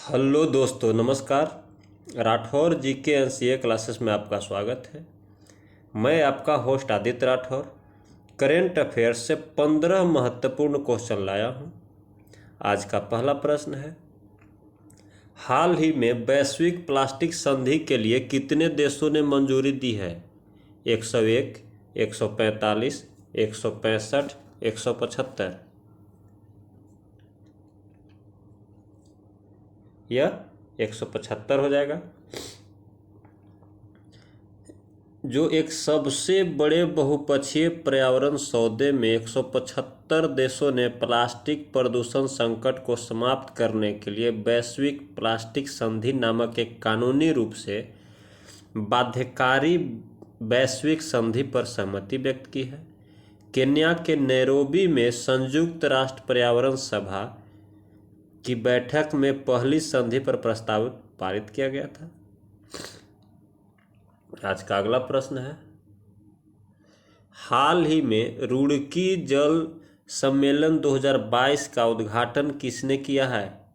Hello दोस्तों, नमस्कार। राठौर जी के एनसीए क्लासेस में आपका स्वागत है। मैं आपका host Aditya Rathore current affairs से 15 महत्वपूर्ण क्वेश्चन लाया हूं। आज का पहला प्रश्न है, हाल ही में वैश्विक प्लास्टिक संधि के लिए कितने देशों ने मंजूरी दी है? 101, 145, 165, 175? यह 175 हो जाएगा। जो एक सबसे बड़े बहुपक्षीय पर्यावरण सौदे में 175 देशों ने प्लास्टिक प्रदूषण संकट को समाप्त करने के लिए वैश्विक प्लास्टिक संधि नामक एक कानूनी रूप से बाध्यकारी वैश्विक संधि पर सहमति व्यक्त की है। केन्या के नैरोबी में संयुक्त राष्ट्र पर्यावरण सभा की बैठक में पहली संधि पर प्रस्ताव पारित किया गया था। आज का अगला प्रश्न है, हाल ही में रुड़की जल सम्मेलन 2022 का उद्घाटन किसने किया है?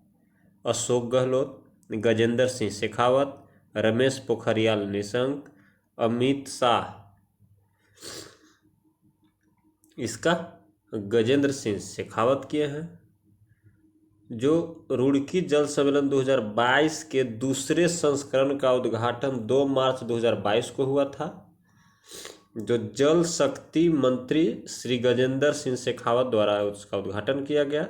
अशोक गहलोत, गजेंद्र सिंह शेखावत, रमेश पोखरियाल निशंक, अमित शाह? इसका गजेंद्र सिंह शेखावत किए हैं। जो रुड़की जल सम्मेलन 2022 के दूसरे संस्करण का उद्घाटन 2 मार्च 2022 को हुआ था। जो जल शक्ति मंत्री श्री गजेंद्र सिंह शेखावत द्वारा उसका उद्घाटन किया गया।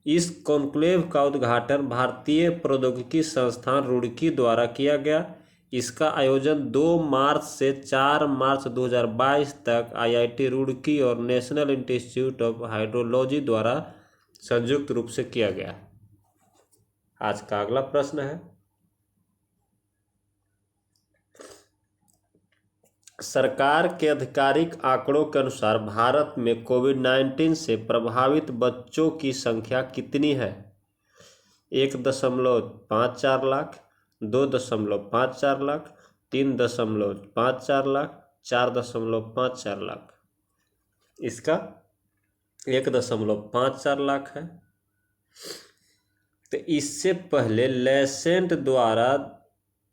इस कॉन्क्लेव का उद्घाटन भारतीय प्रौद्योगिकी संस्थान रुड़की द्वारा किया गया। इसका आयोजन 2 मार्च से 4 मार्च 2022 तक आईआईटी रुड़की और नेशनल इंस्टीट्यूट ऑफ हाइड्रोलॉजी द्वारा संयुक्त रूप से किया गया। आज का अगला प्रश्न है, सरकार के आधिकारिक आंकड़ों के अनुसार भारत में कोविड-19 से प्रभावित बच्चों की संख्या कितनी है? 1.54 लाख, 2.54 लाख, 3.54 लाख, 4.54 लाख? इसका 1.54 लाख है। तो इससे पहले लैसेंट द्वारा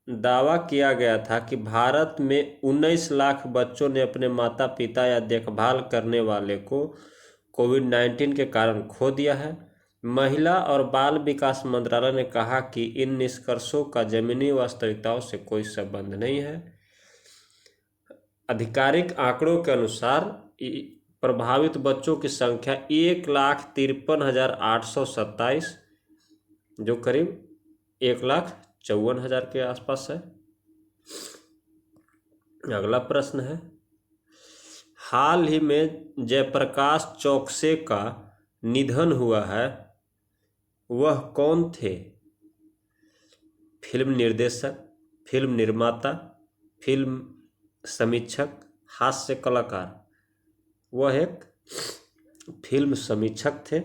दावा किया गया था कि भारत में 19 लाख बच्चों ने अपने माता पिता या देखभाल करने वाले को कोविड-19 के कारण खो दिया है। महिला और बाल विकास मंत्रालय ने कहा कि इन निष्कर्षों का जमीनी वास्तविकताओं से कोई संबंध नहीं है। आधिकारिक आंकड़ों के अनुसार प्रभावित बच्चों की संख्या 1,53,827, जो करीब 1,54,000 के आसपास है। अगला प्रश्न है, हाल ही में जयप्रकाश चौकसे का निधन हुआ है, वह कौन थे? फिल्म निर्देशक, फिल्म निर्माता, फिल्म समीक्षक, हास्य कलाकार? वह एक फिल्म समीक्षक थे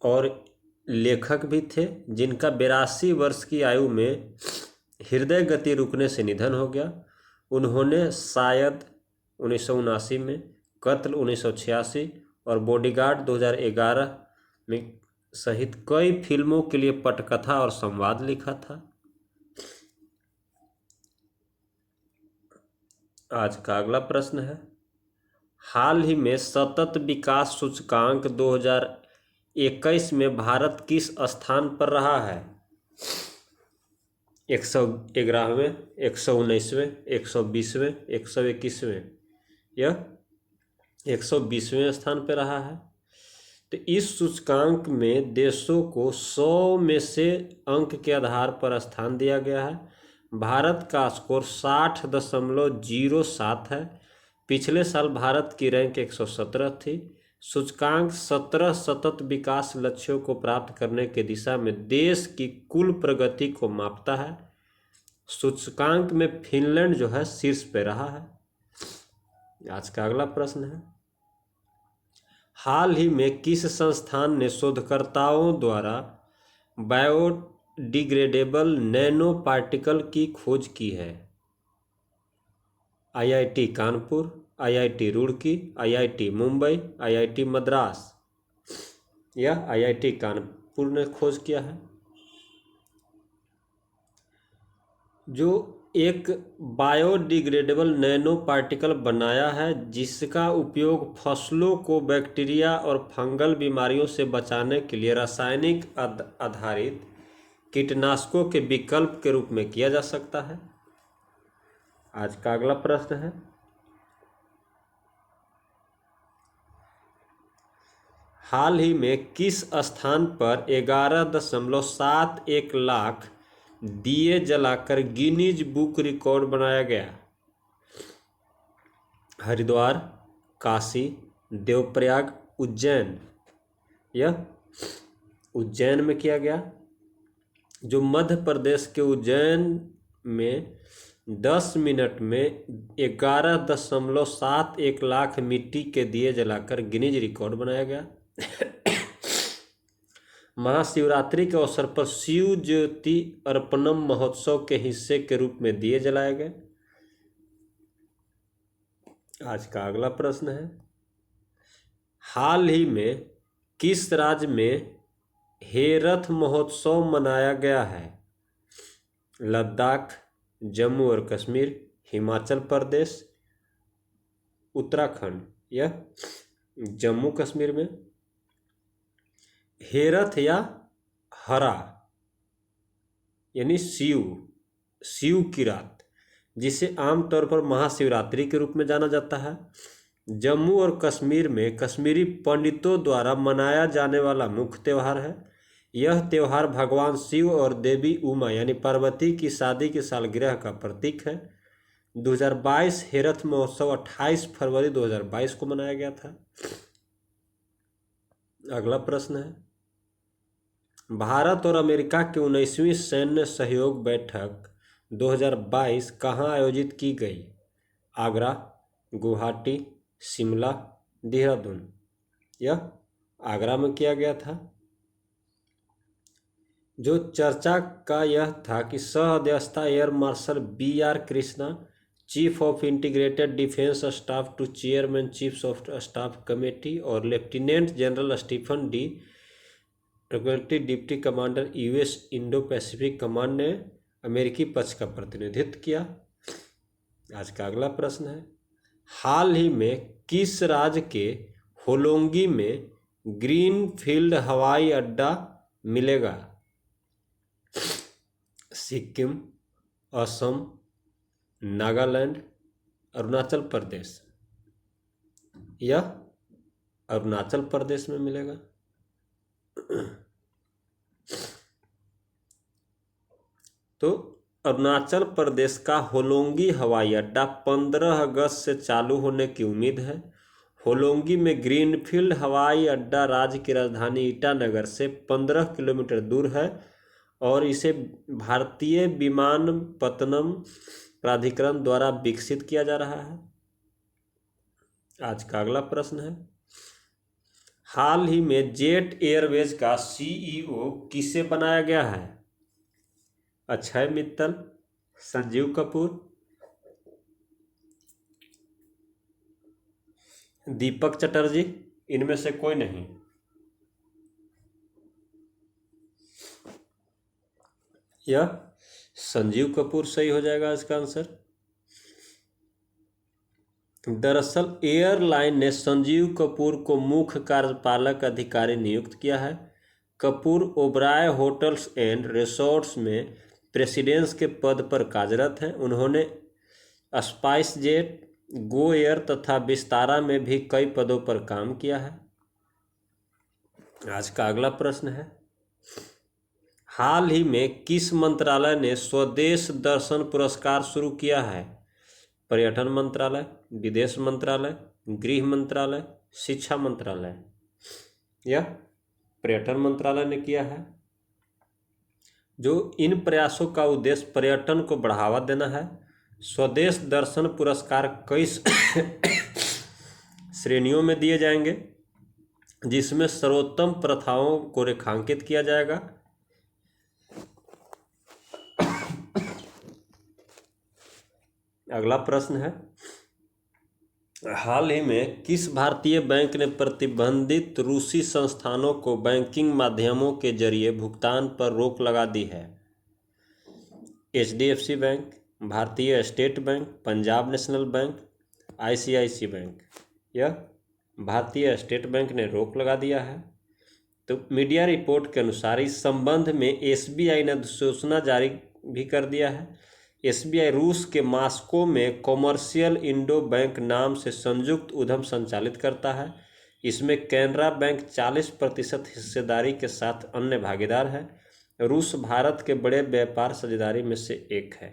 और लेखक भी थे, जिनका 82 वर्ष की आयु में हृदय गति रुकने से निधन हो गया। उन्होंने शायद 1979 में, कत्ल 1986 और बॉडीगार्ड 2011 में सहित कई फिल्मों के लिए पटकथा और संवाद लिखा था। आज का अगला प्रश्न है, हाल ही में सतत विकास सूचकांक 2021 में भारत किस स्थान पर रहा है? 111वें, 119वें, 120वें, 121वें? यह 120वें स्थान पर रहा है। तो इस सूचकांक में देशों को 100 में से अंक के आधार पर स्थान दिया गया है। भारत का स्कोर 60.07 है। पिछले साल भारत की रैंक 117 थी। सूचकांक 17 सतत विकास लक्ष्यों को प्राप्त करने की दिशा में देश की कुल प्रगति को मापता है। सूचकांक में फिनलैंड जो है शीर्ष पे रहा है। आज का अगला प्रश्न है, हाल ही में किस संस्थान ने शोधकर्ताओं द्वारा बायोडिग्रेडेबल नैनो पार्टिकल की खोज की है? IIT Kanpur, IIT Roorkee, IIT Mumbai, IIT Madras? यह आईआईटी कानपुर कपूर ने खोज किया है। जो एक बायोडिग्रेडेबल नैनो पार्टिकल बनाया है जिसका उपयोग फसलों को बैक्टीरिया और फंगल बीमारियों से बचाने के लिए रासायनिक आधारित कीटनाशकों के विकल्प के रूप में किया जा सकता है। आज का अगला प्रश्न है, हाल ही में किस स्थान पर 11.71 लाख दिए जलाकर गिनीज बुक रिकॉर्ड बनाया गया? हरिद्वार, काशी, देवप्रयाग, उज्जैन। यह उज्जैन में किया गया। जो मध्य प्रदेश के उज्जैन में 10 मिनट में 11.71 लाख मिट्टी के दिए जलाकर गिनीज रिकॉर्ड बनाया गया। महाशिवरात्रि के अवसर पर शिव ज्योति अर्पणम महोत्सव के हिस्से के रूप में दिए जलाए गए। आज का अगला प्रश्न है, हाल ही में किस राज्य में हेरथ महोत्सव मनाया गया है? लद्दाख, जम्मू और कश्मीर, हिमाचल प्रदेश, उत्तराखंड। यह जम्मू कश्मीर में। हेरथ या हरा यानी शिव की रात, जिसे आमतौर पर महाशिवरात्रि के रूप में जाना जाता है, जम्मू और कश्मीर में कश्मीरी पंडितों द्वारा मनाया जाने वाला मुख्य त्यौहार है। यह त्यौहार भगवान शिव और देवी उमा यानी पार्वती की शादी की सालगिरह का प्रतीक है। 2022 हेरथ महोत्सव 28 फरवरी 2022 को मनाया गया था। अगला प्रश्न है, भारत और अमेरिका की 19वीं सैन्य सहयोग बैठक 2022 कहाँ आयोजित की गई? आगरा, गुवाहाटी, शिमला, देहरादून। यह आगरा में किया गया था। जो चर्चा का यह था कि सह अध्यक्षता air marshal BR Krishna, chief of integrated defence staff to chairman chiefs of staff committee, और lieutenant general Stephen D deputy commander US Indo Pacific command ने अमेरिकी पक्ष का प्रतिनिधित्व किया। आज का अगला प्रश्न है, हाल ही में किस राज्य के होलोंगी में ग्रीनफील्ड हवाई अड्डा मिलेगा? सिक्किम, असम, नागालैंड, अरुणाचल प्रदेश। यह अरुणाचल प्रदेश में मिलेगा। तो अरुणाचल प्रदेश का होलोंगी हवाई अड्डा 15 अगस्त से चालू होने की उम्मीद है। होलोंगी में ग्रीनफील्ड हवाई अड्डा राज्य की राजधानी ईटानगर से 15 किलोमीटर दूर है और इसे भारतीय विमानपत्तनम प्राधिकरण द्वारा विकसित किया जा रहा है। आज का अगला प्रश्न है, हाल ही में जेट एयरवेज का CEO किसे बनाया गया है? अक्षय मित्तल, संजीव कपूर, दीपक चटर्जी। इनमें से कोई नहीं। यह संजीव कपूर सही हो जाएगा इसका आंसर। दरअसल एयरलाइन ने संजीव कपूर को मुख्य कार्यपालक अधिकारी नियुक्त किया है। Kapoor Oberoi hotels and resorts में प्रेसिडेंस के पद पर कार्यरत हैं। उन्होंने स्पाइस जेट, गो एयर तथा विस्तारा में भी कई पदों पर काम किया है। आज का अगला प्रश्न है, हाल ही में किस मंत्रालय ने स्वदेश दर्शन पुरस्कार शुरू किया है? पर्यटन मंत्रालय, विदेश मंत्रालय, गृह मंत्रालय, शिक्षा मंत्रालय। यह पर्यटन मंत्रालय ने किया है। जो इन प्रयासों का उद्देश्य पर्यटन को बढ़ावा देना है। स्वदेश दर्शन पुरस्कार कई श्रेणियों में दिए जाएंगे, जिसमें सर्वोत्तम प्रथाओं को रेखांकित किया जाएगा। अगला प्रश्न है, हाल ही में किस भारतीय बैंक ने प्रतिबंधित रूसी संस्थानों को बैंकिंग माध्यमों के जरिए भुगतान पर रोक लगा दी है? HDFC बैंक, भारतीय state bank, Punjab national bank, ICICI bank. यह भारतीय स्टेट बैंक ने रोक लगा दिया है। तो मीडिया रिपोर्ट के अनुसार इस संबंध में SBI ने अधिसूचना जारी भी कर दिया है। SBI रूस के मॉस्को में कॉमर्शियल इंडो बैंक नाम से संयुक्त उद्यम संचालित करता है। इसमें कैनरा बैंक 40% हिस्सेदारी के साथ अन्य भागीदार है। रूस भारत के बड़े व्यापार साझेदारी में से एक है।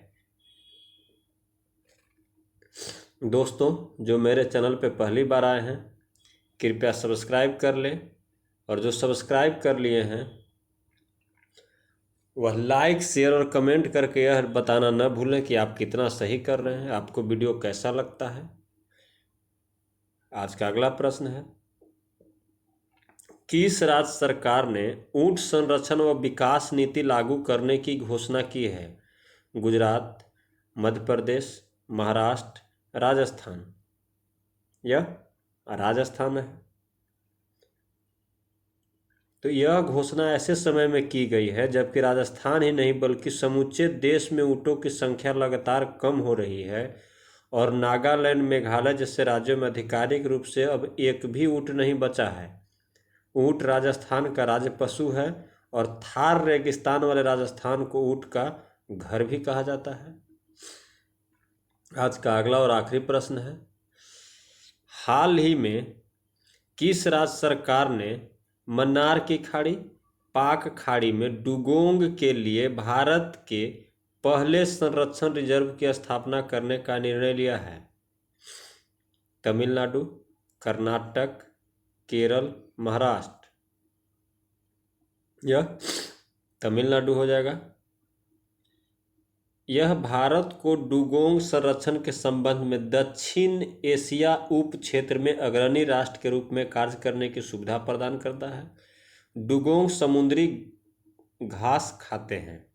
दोस्तों, जो मेरे चैनल पे पहली बार आए हैं, कृपया सब्सक्राइब कर लें, और जो सब्सक्राइब कर लिए हैं वह लाइक, शेयर और कमेंट करके यह बताना न भूलें कि आप कितना सही कर रहे हैं, आपको वीडियो कैसा लगता है। आज का अगला प्रश्न है, किस राज्य सरकार ने ऊंट संरक्षण व विकास नीति लागू करने की घोषणा की है? गुजरात, मध्य प्रदेश, महाराष्ट्र, राजस्थान। यह राजस्थान है। तो यह घोषणा ऐसे समय में की गई है जबकि राजस्थान ही नहीं बल्कि समूचे देश में ऊँटों की संख्या लगातार कम हो रही है, और नागालैंड, मेघालय जैसे राज्यों में आधिकारिक रूप से अब एक भी ऊँट नहीं बचा है। ऊँट राजस्थान का राज्य पशु है, और थार रेगिस्तान वाले राजस्थान को ऊँट का घर भी कहा जाता है। आज का अगला और आखिरी प्रश्न है, हाल ही में किस राज्य सरकार ने मन्नार की खाड़ी, पाक खाड़ी में डुगोंग के लिए भारत के पहले संरक्षण रिजर्व की स्थापना करने का निर्णय लिया है? तमिलनाडु, कर्नाटक, केरल, महाराष्ट्र। यह तमिलनाडु हो जाएगा। यह भारत को डुगोंग संरक्षण के संबंध में दक्षिण एशिया उप क्षेत्र में अग्रणी राष्ट्र के रूप में कार्य करने की सुविधा प्रदान करता है। डुगोंग समुद्री घास खाते हैं।